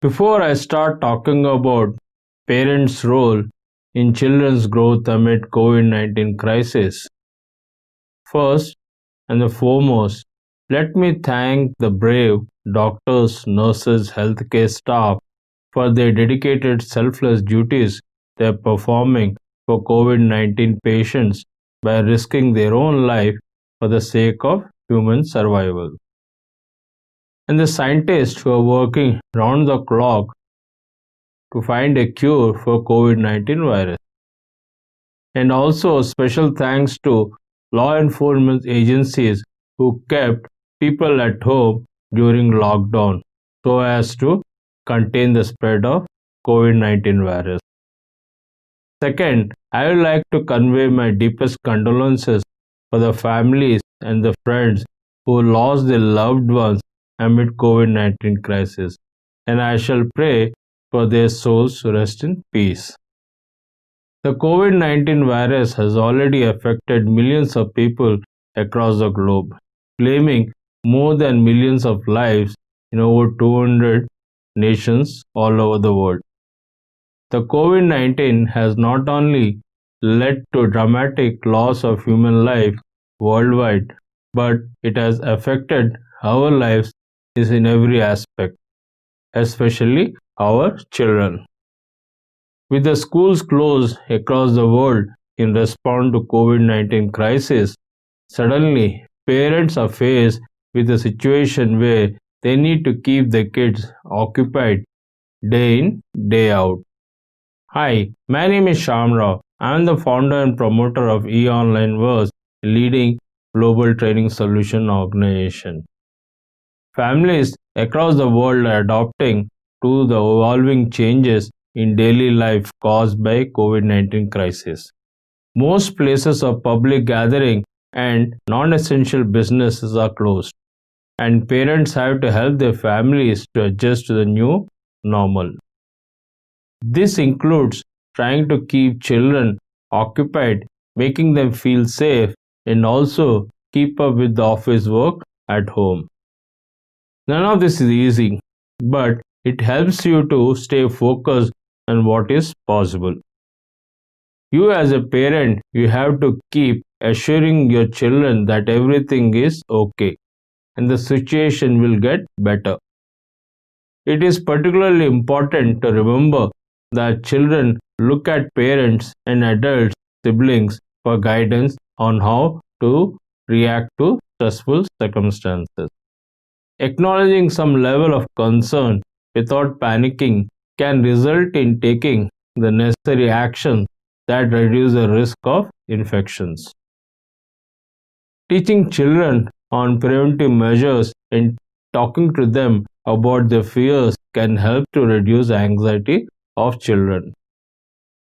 Before I start talking about parents' role in children's growth amid COVID-19 crisis, first and the foremost, let me thank the brave doctors, nurses, healthcare staff for their dedicated selfless duties they are performing for COVID-19 patients by risking their own life for the sake of human survival. And the scientists who are working round the clock to find a cure for COVID-19 virus. And also special thanks to law enforcement agencies who kept people at home during lockdown so as to contain the spread of COVID-19 virus. Second, I would like to convey my deepest condolences for the families and the friends who lost their loved ones amid COVID-19 crisis, and I shall pray for their souls to rest in peace. The COVID-19 virus has already affected millions of people across the globe, claiming more than millions of lives in over 200 nations all over the world. The COVID-19 has not only led to dramatic loss of human life worldwide, but it has affected our lives in every aspect, especially our children. With the schools closed across the world in response to COVID-19 crisis, suddenly parents are faced with a situation where they need to keep their kids occupied day in, day out. Hi, my name is Shamrao. I am the founder and promoter of eOnlineverse, a leading global training solution organization. Families across the world are adapting to the evolving changes in daily life caused by COVID-19 crisis. Most places of public gathering and non-essential businesses are closed, and parents have to help their families to adjust to the new normal. This includes trying to keep children occupied, making them feel safe, and also keep up with the office work at home. None of this is easy, but it helps you to stay focused on what is possible. You as a parent, you have to keep assuring your children that everything is okay and the situation will get better. It is particularly important to remember that children look at parents and adults, siblings for guidance on how to react to stressful circumstances. Acknowledging some level of concern without panicking can result in taking the necessary action that reduce the risk of infections. Teaching children on preventive measures and talking to them about their fears can help to reduce anxiety of children.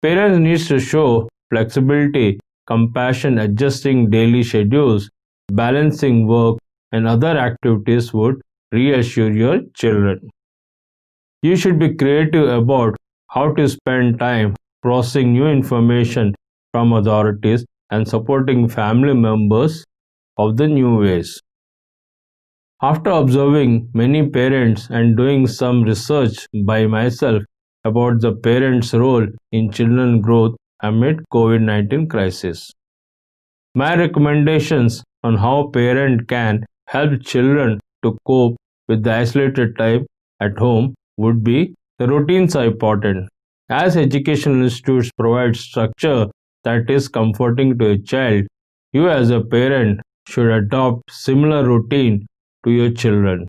Parents need to show flexibility, compassion, adjusting daily schedules, balancing work and other activities would reassure your children. You should be creative about how to spend time processing new information from authorities and supporting family members of the new ways. After observing many parents and doing some research by myself about the parents' role in children growth amid COVID-19 crisis, my recommendations on how parents can help children to cope with the isolated time at home would be the routines are important. As educational institutes provide structure that is comforting to a child, you as a parent should adopt similar routine to your children.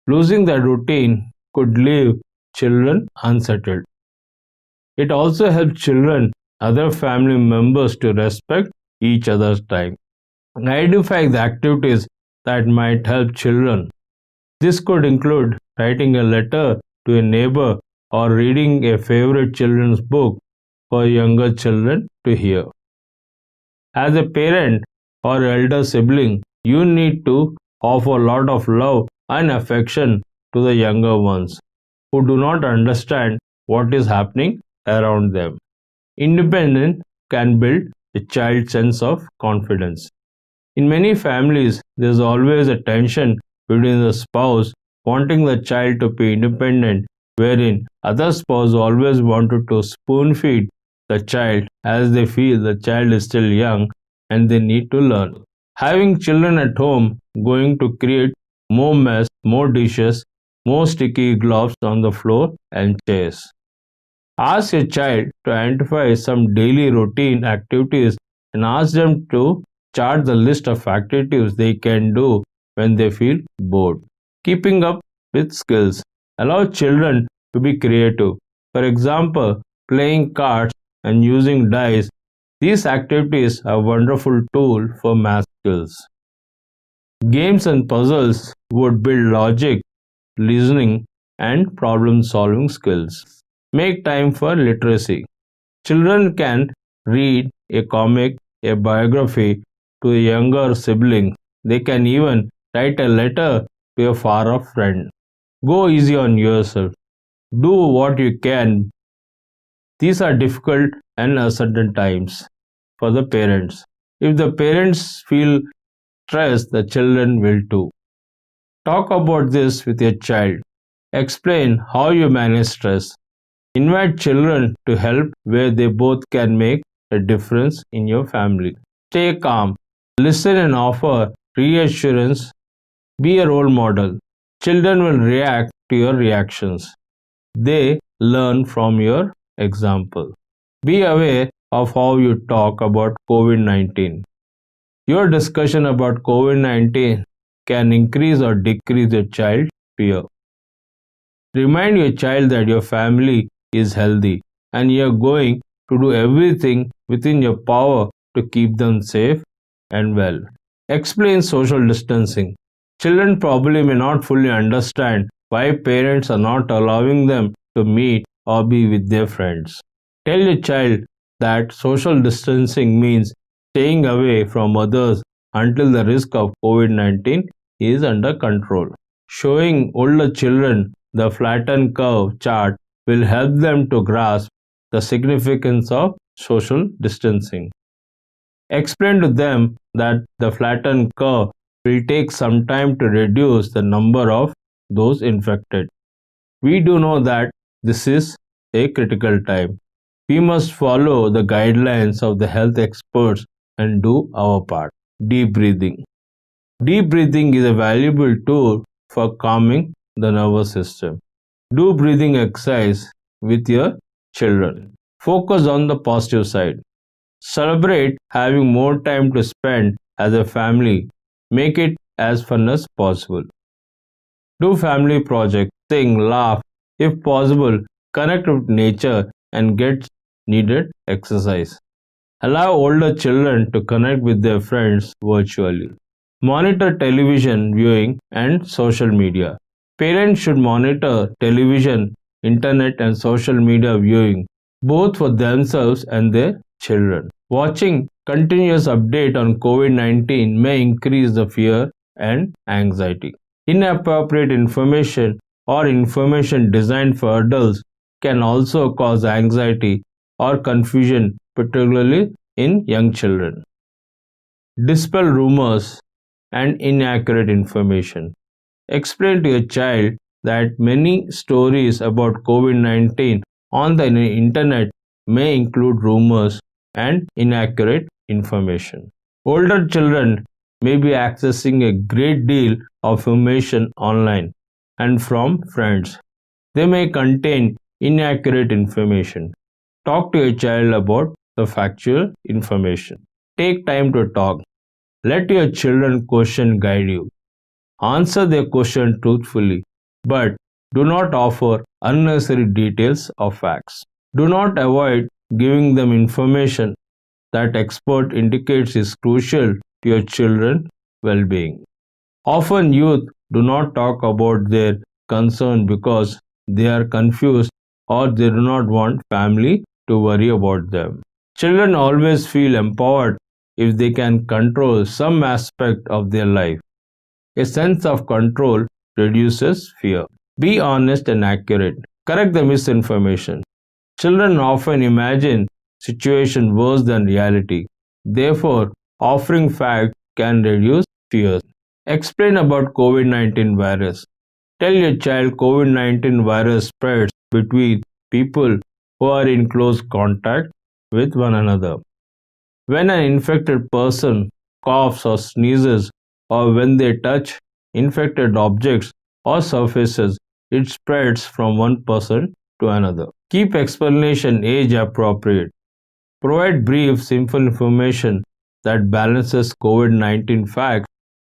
Losing that routine could leave children unsettled. It also helps children, other family members to respect each other's time. Identify the activities that might help children. This could include writing a letter to a neighbor or reading a favorite children's book for younger children to hear. As a parent or elder sibling, you need to offer a lot of love and affection to the younger ones who do not understand what is happening around them. Independence can build a child's sense of confidence. In many families, there is always a tension between the spouse wanting the child to be independent wherein other spouse always wanted to spoon feed the child as they feel the child is still young and they need to learn. Having children at home going to create more mess, more dishes, more sticky gloves on the floor and chairs. Ask your child to identify some daily routine activities and ask them to chart the list of activities they can do when they feel bored. Keeping up with skills. Allow children to be creative. For example, playing cards and using dice. These activities are a wonderful tool for math skills. Games and puzzles would build logic, listening, and problem solving skills. Make time for literacy. Children can read a comic, a biography to a younger sibling. They can even write a letter to a far off friend. Go easy on yourself. Do what you can. These are difficult and uncertain times for the parents. If the parents feel stressed, the children will too. Talk about this with your child. Explain how you manage stress. Invite children to help where they both can make a difference in your family. Stay calm. Listen and offer reassurance. Be a role model. Children will react to your reactions. They learn from your example. Be aware of how you talk about COVID-19. Your discussion about COVID-19 can increase or decrease your child's fear. Remind your child that your family is healthy and you are going to do everything within your power to keep them safe and well. Explain social distancing. Children probably may not fully understand why parents are not allowing them to meet or be with their friends. Tell your child that social distancing means staying away from others until the risk of COVID-19 is under control. Showing older children the flattened curve chart will help them to grasp the significance of social distancing. Explain to them that the flattened curve will take some time to reduce the number of those infected. We do know that this is a critical time. We must follow the guidelines of the health experts and do our part. Deep breathing. Deep breathing is a valuable tool for calming the nervous system. Do breathing exercise with your children. Focus on the positive side. Celebrate having more time to spend as a family. Make it as fun as possible. Do family projects, sing, laugh, if possible, connect with nature and get needed exercise. Allow older children to connect with their friends virtually. Monitor television viewing and social media. Parents should monitor television, internet, and social media viewing, both for themselves and their children. Watching continuous update on COVID-19 may increase the fear and anxiety. Inappropriate information or information designed for adults can also cause anxiety or confusion, particularly in young children. Dispel rumors and inaccurate information. Explain to your child that many stories about COVID-19 on the internet may include rumors and inaccurate information. Older children may be accessing a great deal of information online and from friends. They may contain inaccurate information. Talk to your child about the factual information. Take time to talk. Let your children question guide you. Answer their question truthfully, but do not offer unnecessary details or facts. Do not avoid giving them information that expert indicates is crucial to your children's well-being. Often youth do not talk about their concern because they are confused or they do not want family to worry about them. Children always feel empowered if they can control some aspect of their life. A sense of control reduces fear. Be honest and accurate. Correct the misinformation. Children often imagine situations worse than reality. Therefore, offering facts can reduce fears. Explain about COVID-19 virus. Tell your child COVID-19 virus spreads between people who are in close contact with one another. When an infected person coughs or sneezes, or when they touch infected objects or surfaces, it spreads from one person to another. Keep explanation age appropriate. Provide brief, simple information that balances COVID-19 facts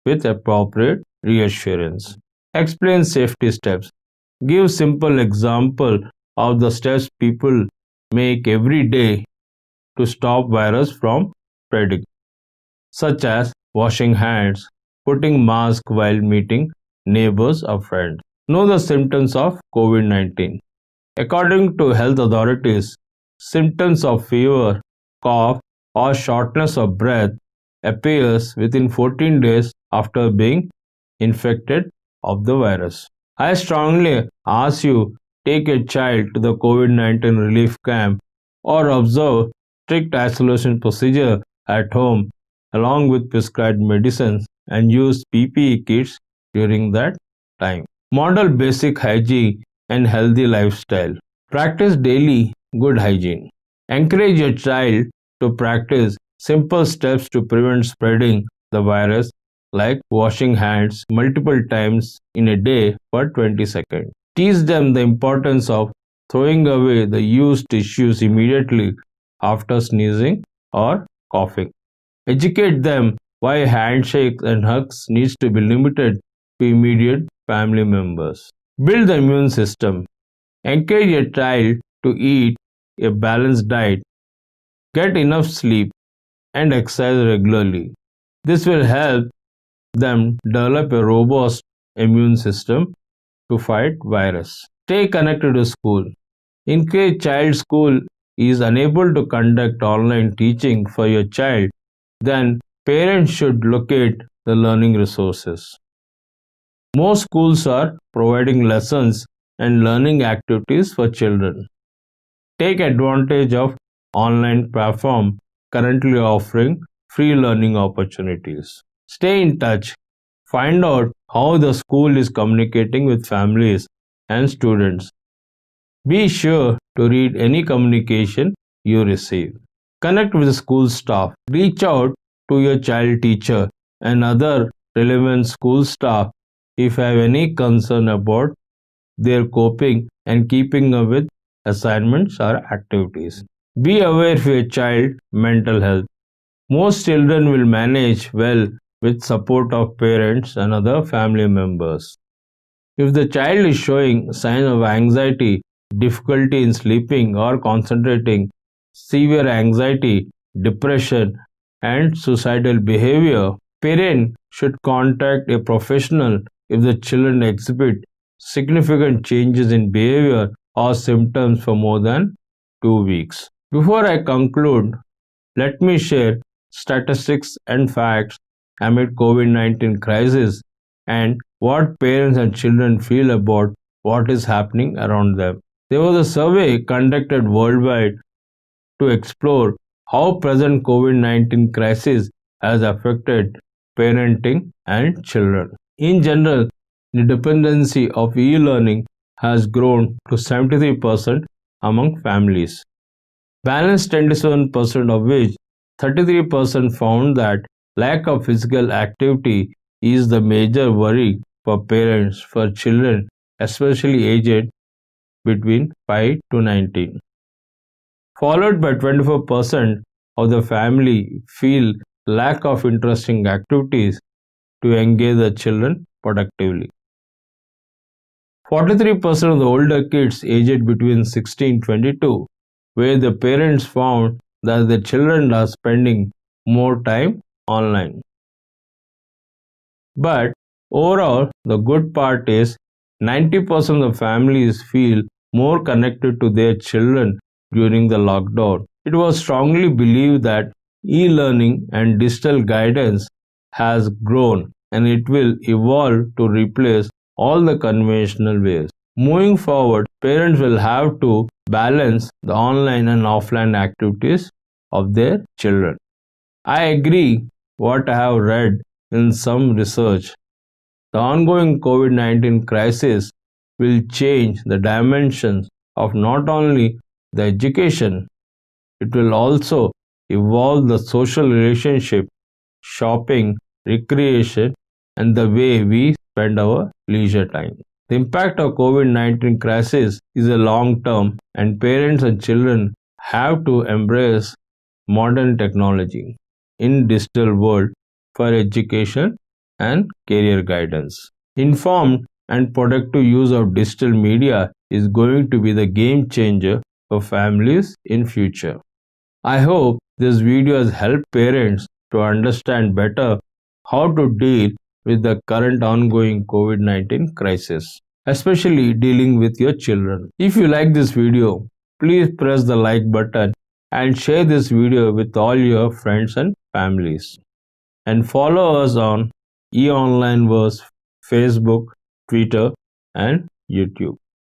with appropriate reassurance. Explain safety steps. Give simple example of the steps people make every day to stop virus from spreading, such as washing hands, putting mask while meeting neighbors or friends. Know the symptoms of COVID-19. According to health authorities, symptoms of fever, cough, or shortness of breath appears within 14 days after being infected of the virus. I strongly ask you take your child to the COVID-19 relief camp or observe strict isolation procedure at home along with prescribed medicines and use PPE kits during that time. Model basic hygiene and healthy lifestyle. Practice daily good hygiene. Encourage your child to practice simple steps to prevent spreading the virus like washing hands multiple times in a day for 20 seconds. Teach them the importance of throwing away the used tissues immediately after sneezing or coughing. Educate them why handshakes and hugs needs to be limited to immediate family members. Build the immune system. Encourage your child to eat a balanced diet, get enough sleep, and exercise regularly. This will help them develop a robust immune system to fight virus. Stay connected to school. In case child school is unable to conduct online teaching for your child, then parents should locate the learning resources. Most schools are providing lessons and learning activities for children. Take advantage of online platform currently offering free learning opportunities. Stay in touch. Find out how the school is communicating with families and students. Be sure to read any communication you receive. Connect with the school staff. Reach out to your child teacher and other relevant school staff if you have any concern about their coping and keeping up with assignments or activities. Be aware of your child mental health. Most children will manage well with support of parents and other family members. If the child is showing signs of anxiety, difficulty in sleeping or concentrating, severe anxiety, depression, and suicidal behavior, parents should contact a professional if the children exhibit significant changes in behavior or symptoms for more than 2 weeks. Before I conclude, let me share statistics and facts amid COVID-19 crisis and what parents and children feel about what is happening around them. There was a survey conducted worldwide to explore how present COVID-19 crisis has affected parenting and children. In general, the dependency of e-learning has grown to 73% among families. Balanced 27% of which 33% found that lack of physical activity is the major worry for parents for children, especially aged between 5 to 19. Followed by 24% of the family feel lack of interesting activities to engage the children productively. 43% of the older kids aged between 16 and 22, where the parents found that the children are spending more time online. But overall, the good part is 90% of families feel more connected to their children during the lockdown. It was strongly believed that e-learning and digital guidance has grown and it will evolve to replace all the conventional ways. Moving forward, parents will have to balance the online and offline activities of their children. I agree what I have read in some research The ongoing COVID-19 crisis will change the dimensions of not only the education, it will also evolve the social relationship, shopping, recreation, and the way we spend our leisure time. The impact of COVID-19 crisis is a long term, and parents and children have to embrace modern technology in digital world for education and career guidance. Informed and productive use of digital media is going to be the game changer for families in future. I hope this video has helped parents to understand better how to deal with the current ongoing COVID-19 crisis, especially dealing with your children. If you like this video, please press the like button and share this video with all your friends and families. And follow us on eOnlineverse, Facebook, Twitter, and YouTube.